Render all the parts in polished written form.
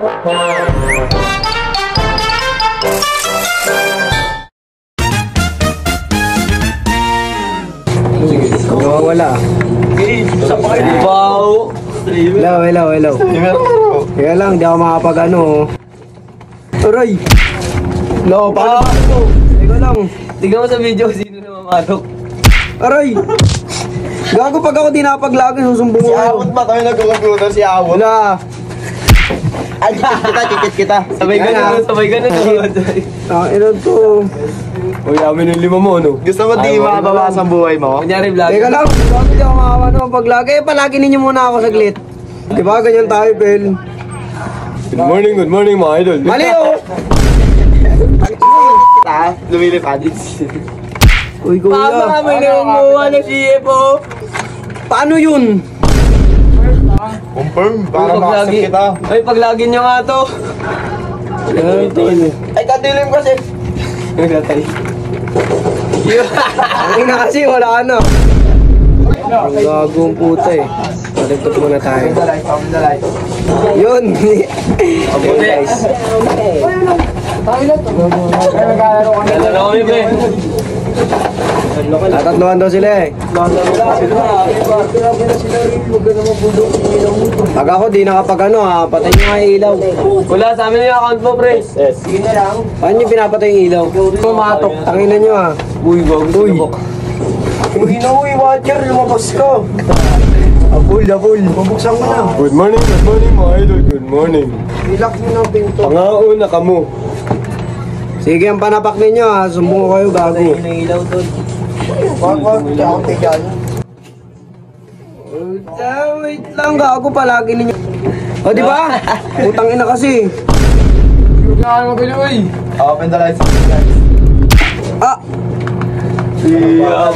Nawawala. Wow! Hello. Kaya lang, di ako makapag ano. Aray! No, paano ba ito? Ikaw lang. Tignan mo sa video sino na mamatok. Aray! Gago pag ako di napaglagi, susumbong Si ko. Awot ba tayo nag-computer? Si Awot? Wala. Ay, kikit kita. Sabay ganun. Ino to. Uy, amin yung 5 mo, no? Gusto mo di makabawas ang buhay mo? Kunyari vlog. Teka lang, gago di ako makawa naman paglagi. Palagi ninyo muna ako saglit. Diba, ganyan tayo, Pel. Good morning mga idol. Mali oh! Kita, lumilipad. Uy, kuya. May nangunguha ng CFO. Paano yun? Confirm, para makasip kita. Ay, paglagi nyo nga to. Ay, kadilim kasi. Nagtatay. Ang ina kasi, wala na. Ang gagong puta eh. Paligtot muna tayo. Yun. Ayun guys. Ano kami, pre? Tatatloan daw sila eh. Pag ako di nakapag ano ha, patay nyo nga yung ilaw. Wala sa amin yung account mo, pre. Paano nyo pinapatay yung ilaw? Pumatok. Tanginan nyo ha. Uy, gawag. Uy. Uy na uy, watcher, lumabas ka. Apul. Pabuksan mo na. Good morning mga idol. Good morning. Ilak nyo na ang pinto. Pangauna ka mo. Sige, ang panapak ninyo ha. Sumbong ko kayo, gago. Wag, ako tigan. Wait lang, gago palagi ninyo. O, di ba? Putang ina kasi. Open the lights. Ah!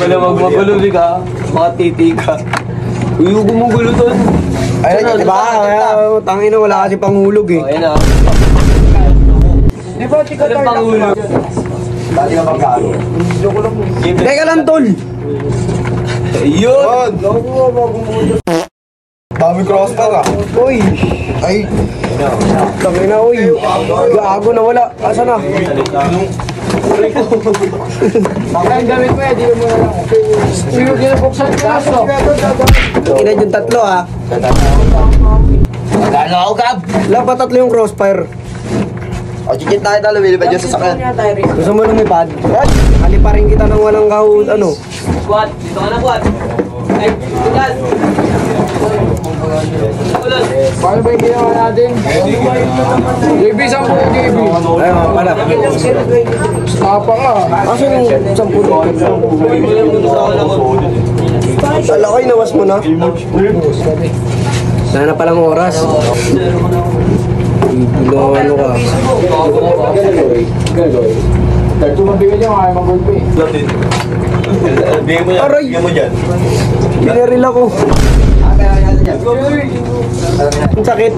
Wala magmagulo, di ka. Makatiti ka. Uy, huwag gumugulo doon. Ayun, di ba? Tangina, wala kasi panghulog eh. Ayan na. Di ba, tika Walang pangulo. Dali ka magkano. Teka lang, tol. Ayun! Dami crossbar ah. Uy! Ay, Tangina, uy. Gago na wala. Asa na? Ang gamit mo di mo na lang. Sino ginabuksan ko na so? Ina yung tatlo ha. magkano ako, Gab? Lang pa tatlo yung crossfire. O, chikit na kita, lumilipad yun sa sakyan. Gusto mo lumipad? Ali pa rin kita ng walang kahud, ano? Squad! Dito ka na, squad! Ay, tugal! Tugal! Paano ba yung ginawa natin? JB, 10 JB. Ayun, pala. Tapa ka. Asan yung 10 doon? Ala ko, inawas mo na. Sana palang oras. Ano ka? Tumabigyan niyo, ayaw mag-gulpi. Aray! Bigyan mo dyan. Binaril ako. Ang sakit.